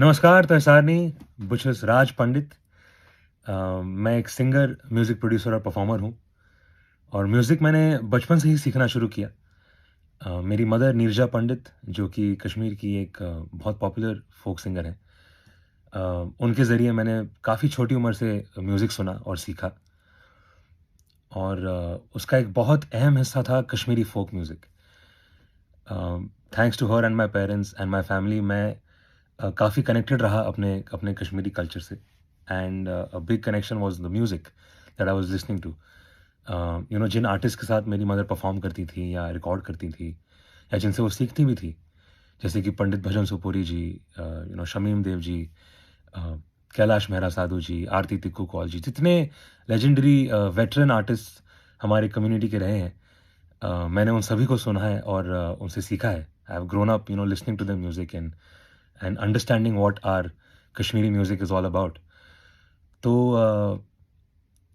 नमस्कार तहसारनी बुछस राज पंडित। मैं एक सिंगर, म्यूज़िक प्रोड्यूसर और परफॉर्मर हूँ और म्यूज़िक मैंने बचपन से ही सीखना शुरू किया। मेरी मदर नीरजा पंडित जो कि कश्मीर की एक बहुत पॉपुलर फ़ोक सिंगर हैं। अ, उनके ज़रिए मैंने काफ़ी छोटी उम्र से म्यूज़िक सुना और सीखा और उसका एक बहुत अहम हिस्सा था Kashmiri folk music. Thanks to her and my parents and my family मैं काफ़ी कनेक्टेड रहा अपने अपने कश्मीरी कल्चर से and a big connection was the music that I was listening to. जिन आर्टिस्ट के साथ मेरी मदर परफॉर्म करती थी या रिकॉर्ड करती थी या जिनसे वो सीखती भी थी, जैसे कि पंडित भजन सुपुरी जी, शमीम देव जी, अ, कैलाश मेहरा साधु जी, आरती तिक्कू कौल जी, जितने लेजेंडरी वेटरन आर्टिस्ट हमारे कम्युनिटी के रहे हैं, मैंने उन सभी को सुना है और उनसे सीखा है। I have grown up listening to the music and understanding what our Kashmiri music is all about. तो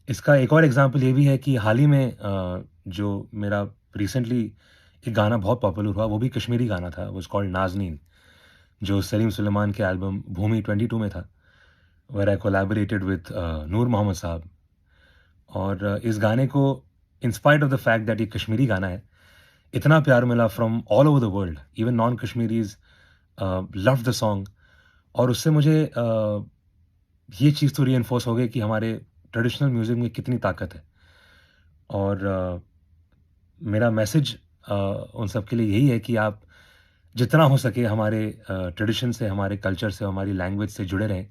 इसका एक और एग्ज़ाम्पल ये भी है कि हाल ही में जो मेरा रिसेंटली एक गाना बहुत पॉपुलर हुआ, वो भी कश्मीरी गाना था, वाज़ कॉल्ड नाज़नीन, जो सलीम सुलेमान के एल्बम भूमि 22 में था, where I collaborated with Noor Mohammad sahab. और इस गाने को in spite of the fact that ये कश्मीरी गाना है, इतना प्यार मिला from all over the world, even non Kashmiris loved the song. और उससे मुझे ये चीज़ तो रीइन्फोर्स हो गई कि हमारे ट्रेडिशनल म्यूज़िक में कितनी ताकत है। और मेरा मैसेज उन सब के लिए यही है कि आप जितना हो सके हमारे ट्रेडिशन से, हमारे कल्चर से, हमारी लैंग्वेज से जुड़े रहें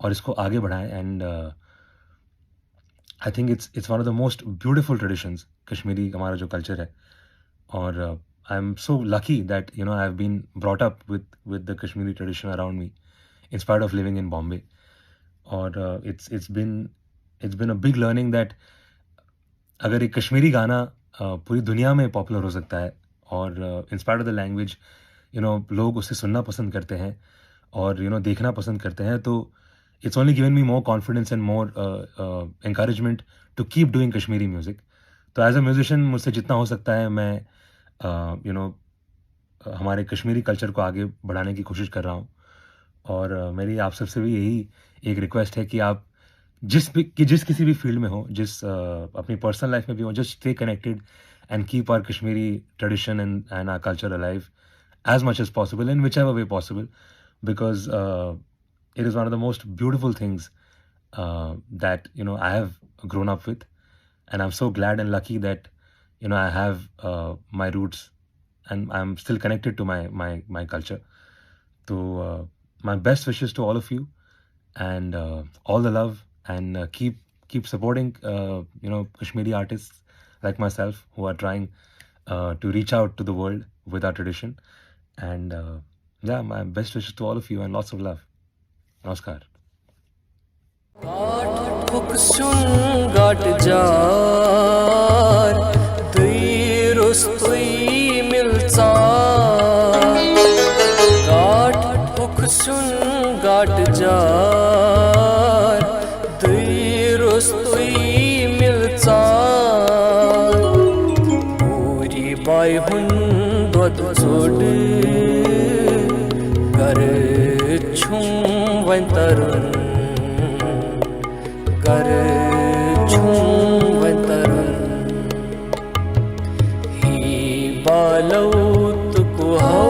और इसको आगे बढ़ाएँ। And I think it's one of the most beautiful traditions, Kashmiri हमारा जो कल्चर है। और I am so lucky that I have been brought up with the Kashmiri tradition around me in spite of living in Bombay. और it's been a big learning that अगर एक कश्मीरी गाना पूरी दुनिया में पॉपुलर हो सकता है और इन स्पाइट ऑफ द लैंग्वेज लोग उसे सुनना पसंद करते हैं और देखना पसंद करते हैं, तो it's only given me more confidence and more encouragement to keep doing Kashmiri music. तो एज अ म्यूजिशियन मुझसे जितना हो सकता है मैं हमारे कश्मीरी कल्चर को आगे बढ़ाने की कोशिश कर रहा हूँ। और मेरी आप सबसे भी यही एक रिक्वेस्ट है कि आप जिस किसी भी फील्ड में हो, अपनी पर्सनल लाइफ में भी हो, just stay connected and keep our Kashmiri tradition and our culture alive as much as possible in whichever way possible, because it is one of the most beautiful things that I have grown up with, and I'm so glad and lucky that I have my roots and I'm still connected to my culture. So my best wishes to all of you, and all the love, and keep supporting Kashmiri artists like myself who are trying to reach out to the world with our tradition. And yeah, my best wishes to all of you and lots of love. Namaskar. गाट जार रुस्तुई मिलचा गाट हुक्सुन गाट जार रुस्तुई मिलचा पूरी बाई हुन दोद जोड़ कर छुम वन तरुण कर छुम वन तरुण ही बालव तुको हौ